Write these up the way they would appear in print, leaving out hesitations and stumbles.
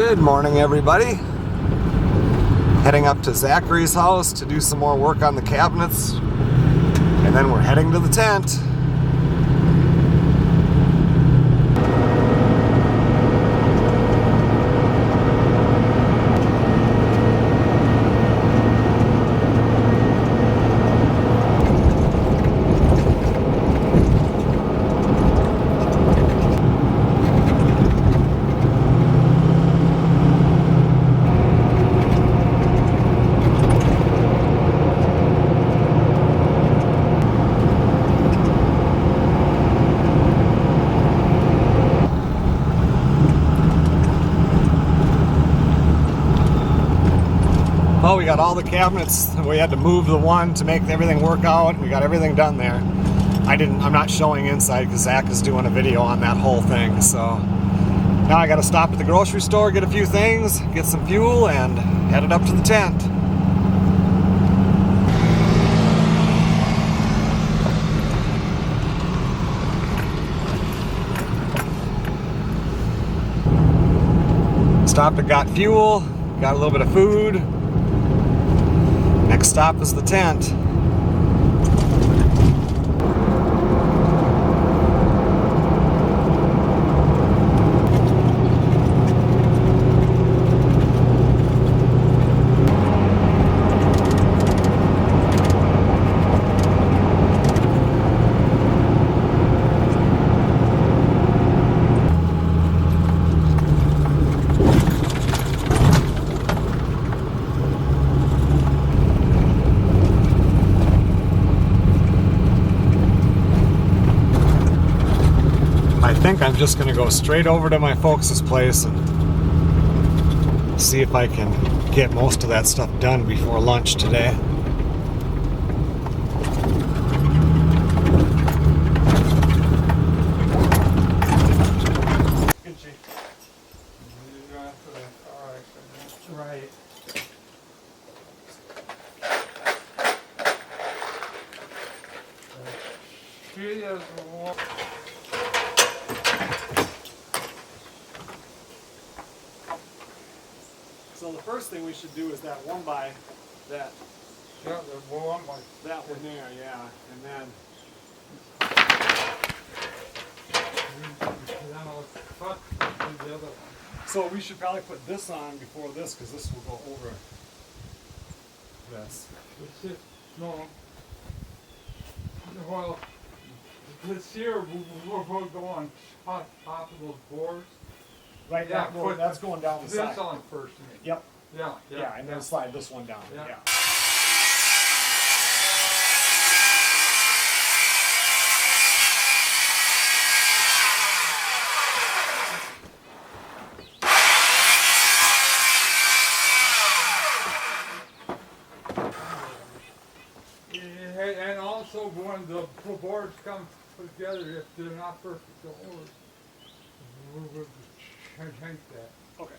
Good morning, everybody. Heading up to Zachary's house to do some more work on the cabinets, and then we're heading to the tent. Oh, we got all the cabinets. We had to move the one to make everything work out. We got everything done there. I'm not showing inside because Zach is doing a video on that whole thing. So now I got to stop at the grocery store, get a few things, get some fuel, and headed up to the tent. Stopped and got fuel, got a little bit of food. Next stop is the tent. I think I'm just going to go straight over to my folks' place and see if I can get most of that stuff done before lunch today. Right. So the first thing we should do is that one by that. Yeah, the one by that one there, yeah, and then cut the other one. so we should probably put this on before this because this will go over this. That's it. No. Well, this here we're going to go on top of those boards. Right, Yeah, that's going down the this side. on first. To me. Yep. Yeah, And then slide this one down. Yeah. Yeah. And also when the boards come together, if they're not perfect, we'll change that. Okay.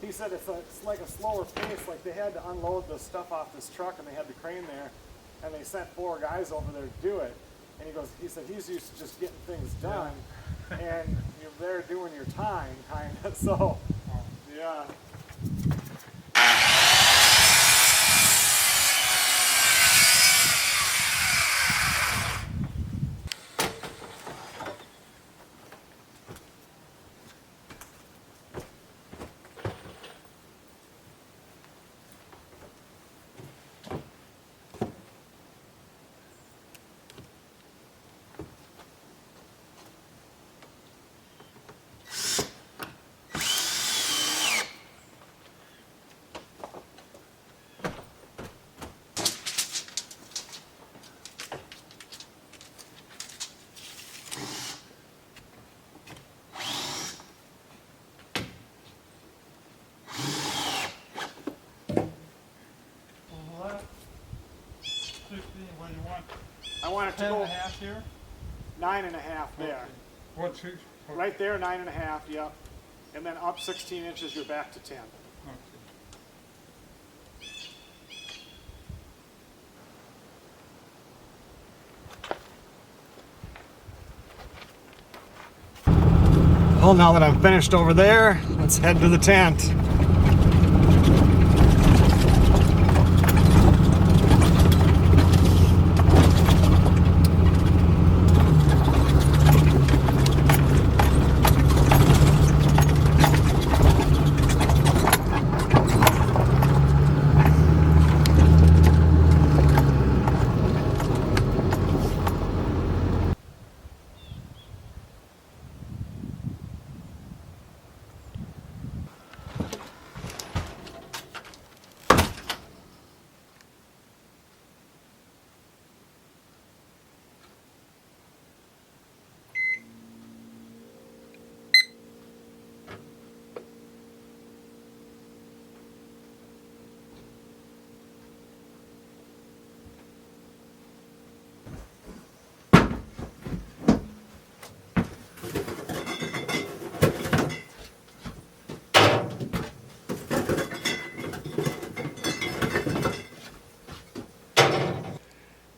He said it's like a slower pace, like they had to unload the stuff off this truck and they had the crane there. and they sent 4 guys over there to do it. And he said he's used to just getting things done, and you're there doing your time, kind of. So, yeah. What do you want? I want it to 10 go and a half here? 9.5 there. Okay. What's it? Right there, 9.5, yep. And then up 16 inches, you're back to 10. Well, now that I'm finished over there, let's head to the tent.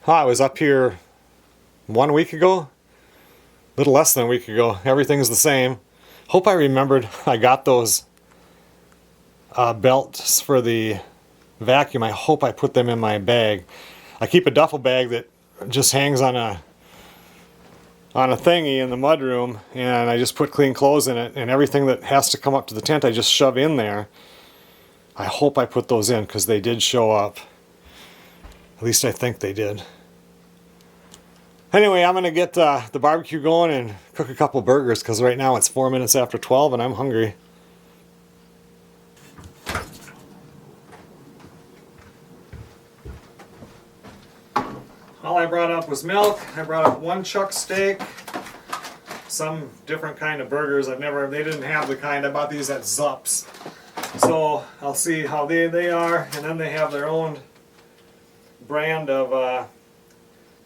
I was up here 1 week ago, a little less than a week ago. Everything's the same. Hope I remembered I got those belts for the vacuum. I hope I put them in my bag. I keep a duffel bag that just hangs on a thingy in the mudroom, and I just put clean clothes in it, and everything that has to come up to the tent I just shove in there. I hope I put those in because they did show up. At least I think they did. Anyway, I'm going to get the barbecue going and cook a couple burgers because right now it's 4 minutes after 12 and I'm hungry. All I brought up was milk. I brought up 1 chuck steak, some different kind of burgers. They didn't have the kind. I bought these at Zups. So I'll see how they are, and then they have their own brand of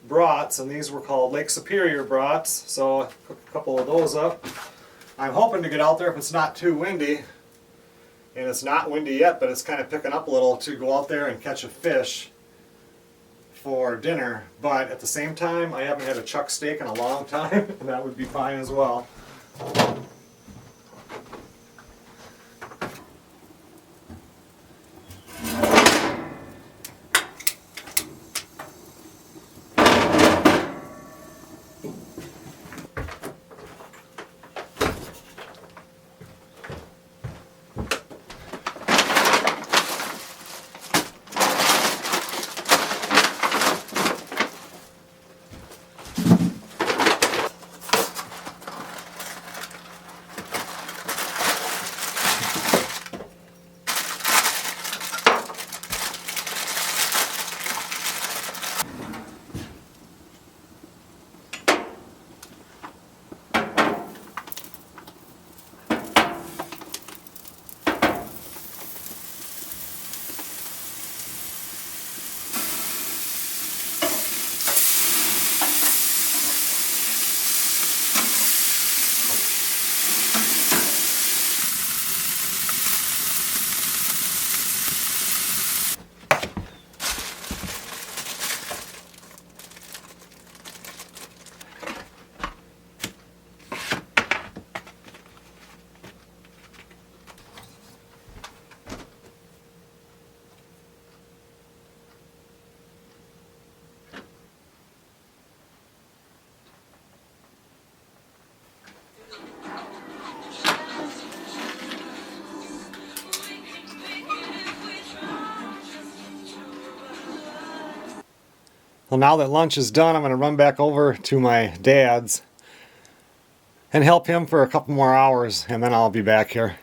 brats, and these were called Lake Superior brats, so I cooked a couple of those up. I'm hoping to get out there if it's not too windy, and it's not windy yet, but it's kind of picking up a little, to go out there and catch a fish for dinner. But at the same time, I haven't had a chuck steak in a long time, and that would be fine as well. Well, now that lunch is done, I'm going to run back over to my dad's and help him for a couple more hours, and then I'll be back here.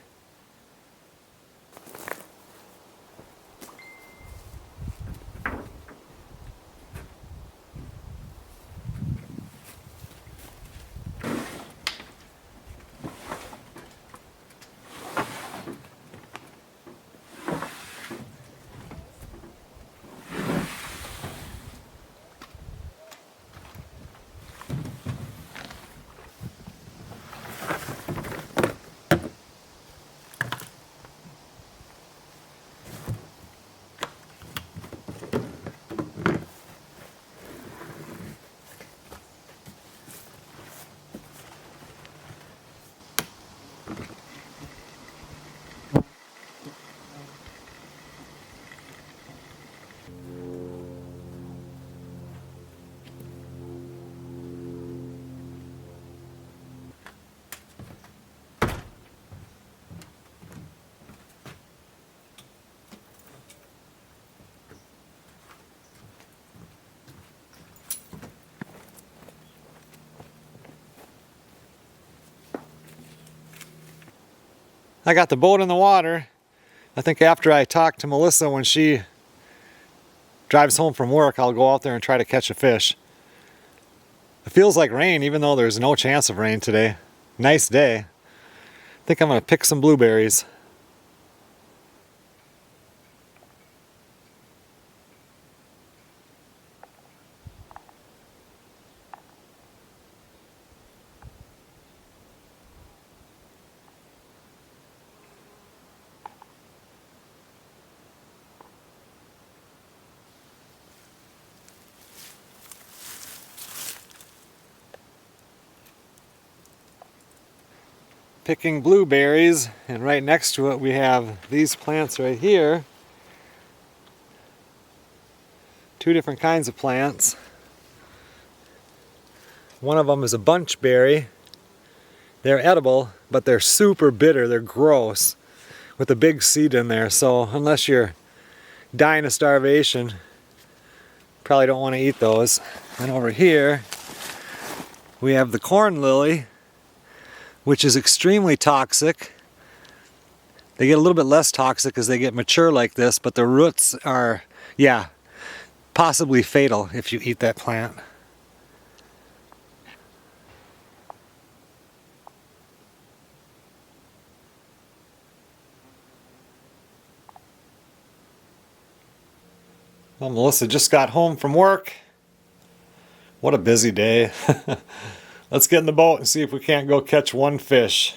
I got the boat in the water. I think after I talk to Melissa when she drives home from work, I'll go out there and try to catch a fish. It feels like rain even though there's no chance of rain today. Nice day. I think I'm going to pick some blueberries. Picking blueberries, and right next to it we have these plants right here. Two different kinds of plants. One of them is a bunchberry. They're edible, but they're super bitter. They're gross with a big seed in there. So unless you're dying of starvation, probably don't want to eat those. And over here we have the corn lily, which is extremely toxic. They get a little bit less toxic as they get mature like this, but the roots are, yeah, possibly fatal if you eat that plant. Well, Melissa just got home from work. What a busy day. Let's get in the boat and see if we can't go catch one fish.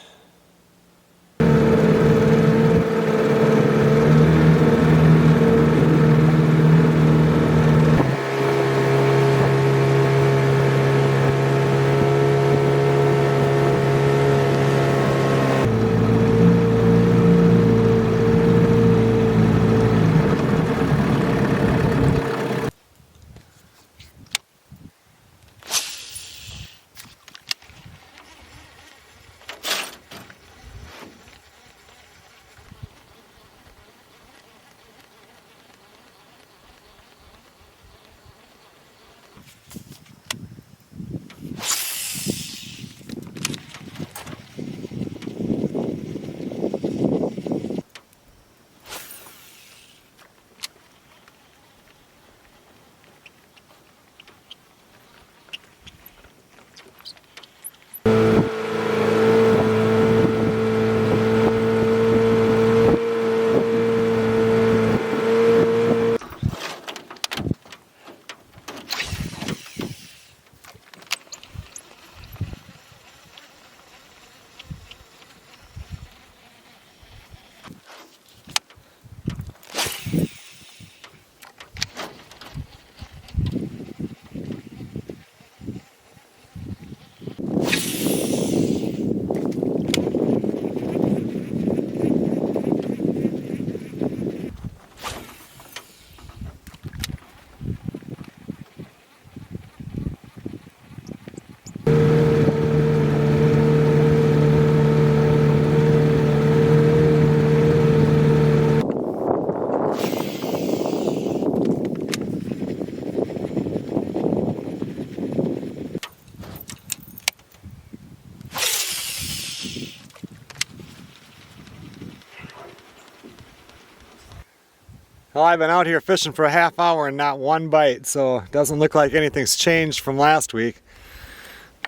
Well, I've been out here fishing for a half hour and not one bite, so it doesn't look like anything's changed from last week.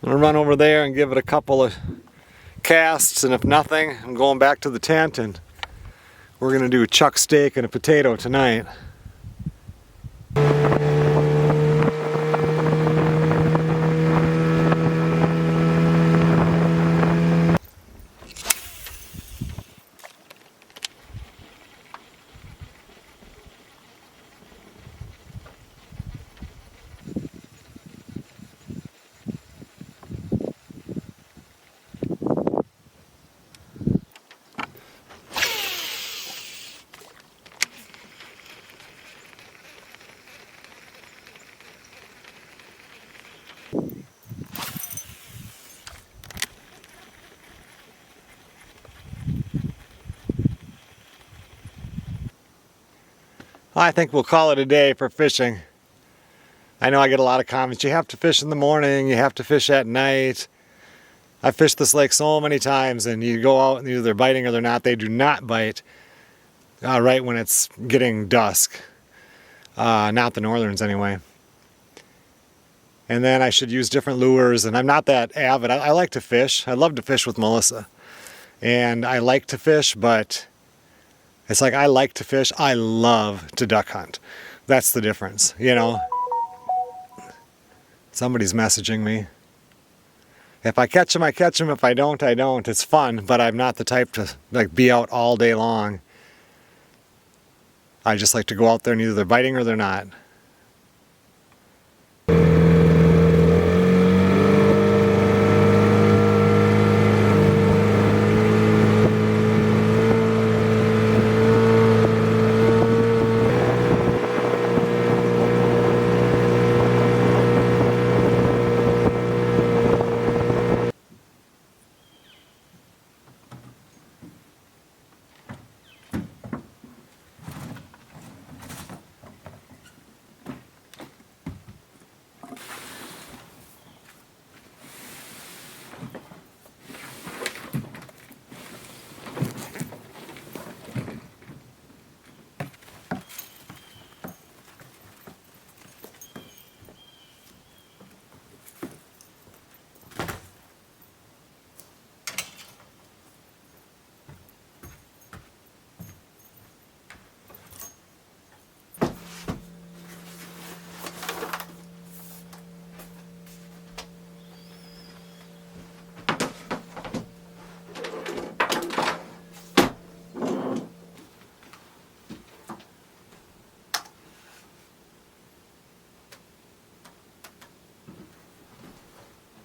I'm gonna run over there and give it a couple of casts, and if nothing, I'm going back to the tent and we're gonna do chuck steak and a potato tonight. I think we'll call it a day for fishing. I know I get a lot of comments, you have to fish in the morning, you have to fish at night. I've fished this lake so many times, and you go out and either they're biting or they're not. They do not bite right when it's getting dusk. Not the northerns anyway. And then I should use different lures, and I'm not that avid. I like to fish. I love to fish with Melissa. And I like to fish, but it's like I like to fish, I love to duck hunt. That's the difference, you know. Somebody's messaging me. If I catch them, I catch them. If I don't, I don't. It's fun, but I'm not the type to like be out all day long. I just like to go out there and either they're biting or they're not.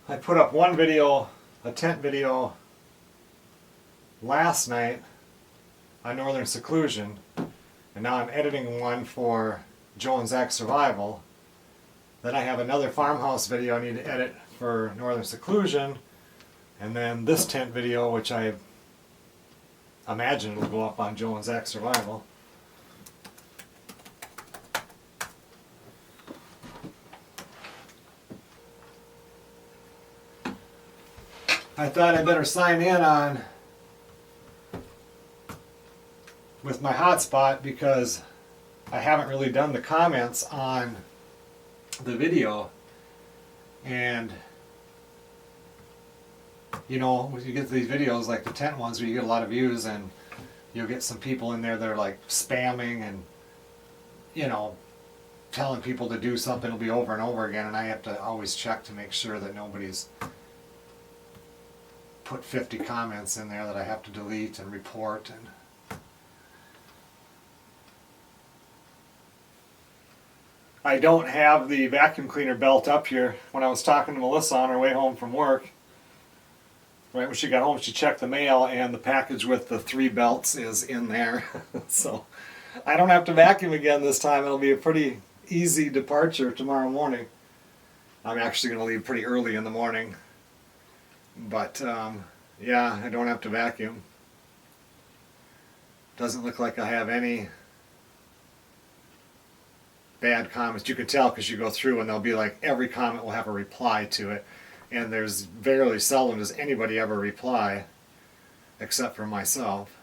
I put up one video, a tent video, last night on Northern Seclusion, and now I'm editing one for Joe and Zach's Survival. Then I have another farmhouse video I need to edit for Northern Seclusion, and then this tent video, which I imagine will go up on Joe and Zach's Survival. I thought I better sign in on with my hotspot because I haven't really done the comments on the video, and you know, when you get these videos like the tent ones where you get a lot of views and you'll get some people in there that are like spamming and, you know, telling people to do something, it'll be over and over again, and I have to always check to make sure that nobody's put 50 comments in there that I have to delete and report. And I don't have the vacuum cleaner belt up here. When I was talking to Melissa on her way home from work, right when she got home, she checked the mail and the package with the 3 belts is in there. So I don't have to vacuum again this time. It'll be a pretty easy departure tomorrow morning. I'm actually going to leave pretty early in the morning. But yeah, I don't have to vacuum. Doesn't look like I have any bad comments. You can tell because you go through and they'll be like, every comment will have a reply to it. And there's very seldom does anybody ever reply except for myself.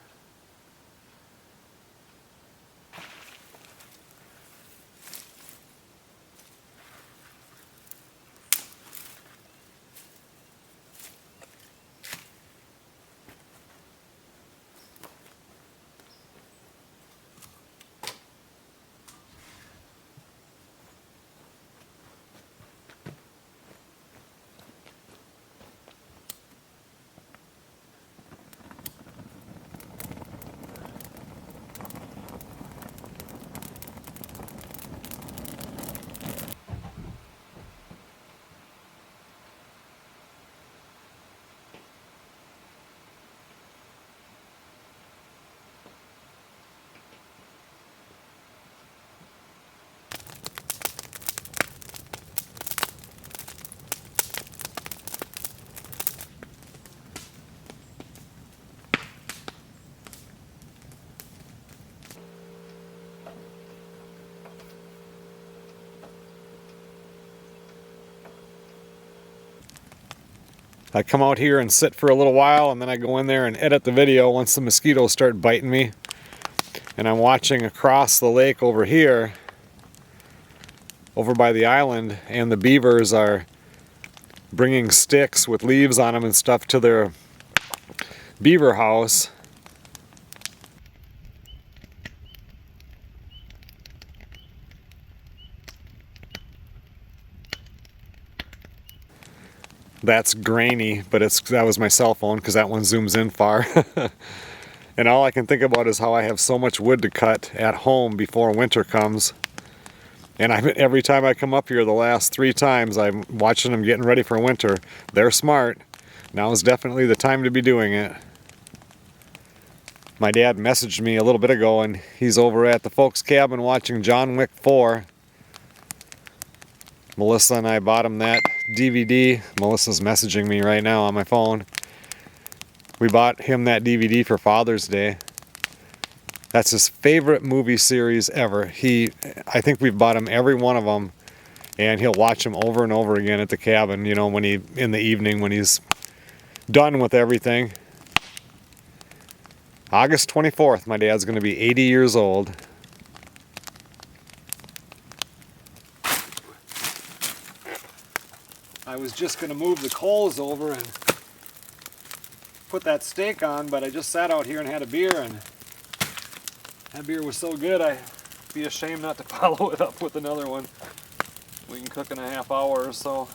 I come out here and sit for a little while, and then I go in there and edit the video once the mosquitoes start biting me. And I'm watching across the lake over here, over by the island, and the beavers are bringing sticks with leaves on them and stuff to their beaver house. That's grainy, but that was my cell phone because that one zooms in far. And all I can think about is how I have so much wood to cut at home before winter comes. And every time I come up here, the last 3 times, I'm watching them getting ready for winter. They're smart. Now is definitely the time to be doing it. My dad messaged me a little bit ago, and he's over at the folks' cabin watching John Wick 4. Melissa and I bought him that DVD. Melissa's messaging me right now on my phone. We bought him that DVD for Father's Day. That's his favorite movie series ever. I think we've bought him every one of them, and he'll watch them over and over again at the cabin, you know, in the evening when he's done with everything. August 24th, my dad's going to be 80 years old. I was just going to move the coals over and put that steak on, but I just sat out here and had a beer, and that beer was so good I'd be ashamed not to follow it up with another one. We can cook in a half hour or so.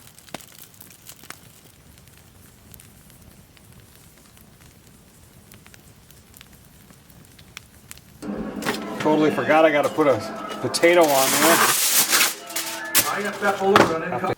Totally forgot I got to put a potato on there. I got that folder running.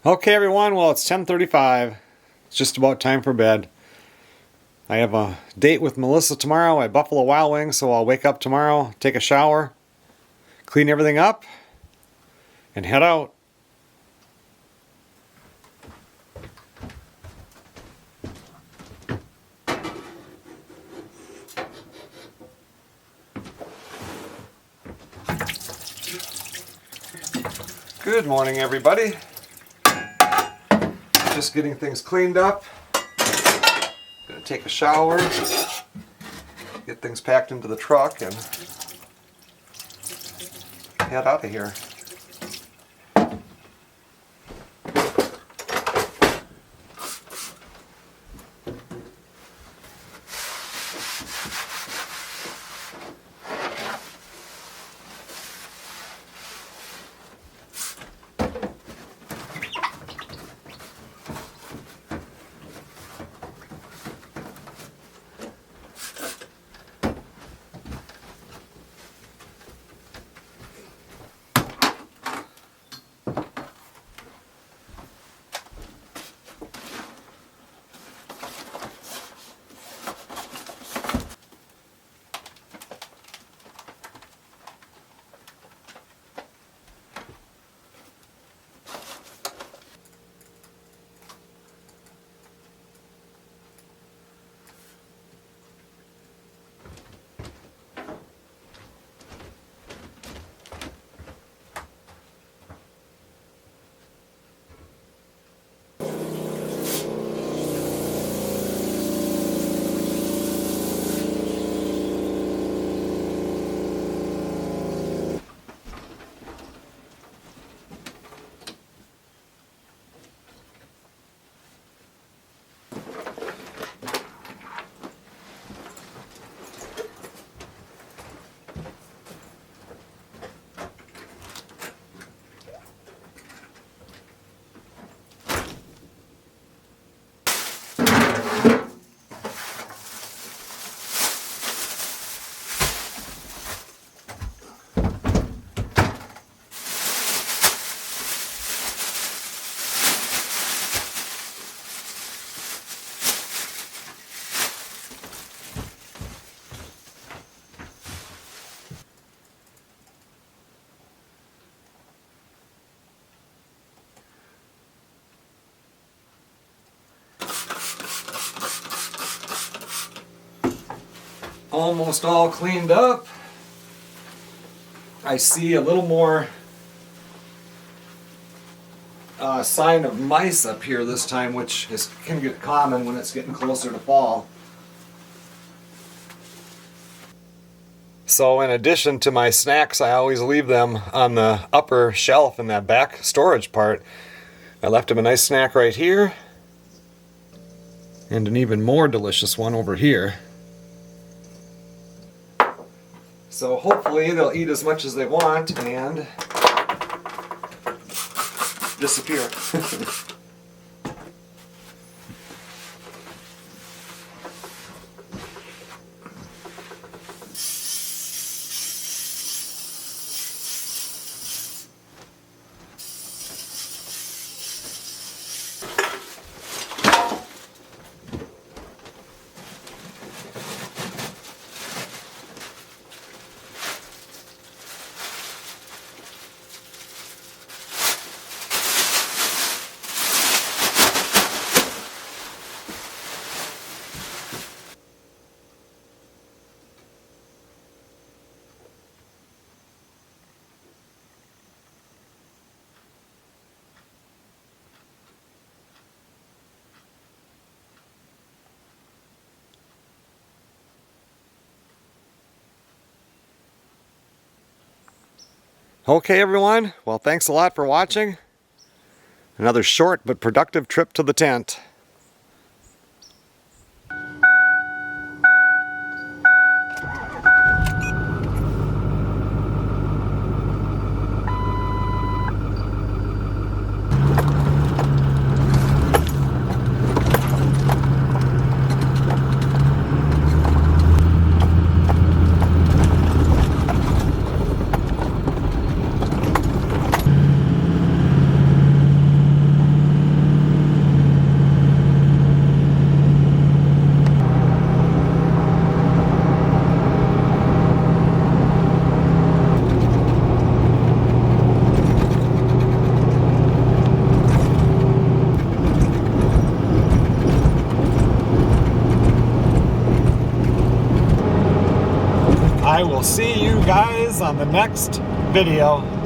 Okay, everyone, well, it's 10:35. It's just about time for bed. I have a date with Melissa tomorrow at Buffalo Wild Wings, so I'll wake up tomorrow, take a shower, clean everything up, and head out. Good morning, everybody. Just getting things cleaned up. Gonna take a shower, get things packed into the truck, and head out of here. Almost all cleaned up. I see a little more sign of mice up here this time, which can get common when it's getting closer to fall. So in addition to my snacks, I always leave them on the upper shelf in that back storage part. I left them a nice snack right here, and an even more delicious one over here. So hopefully they'll eat as much as they want and disappear. Okay, everyone. Well, thanks a lot for watching. Another short but productive trip to the tent. you guys on the next video.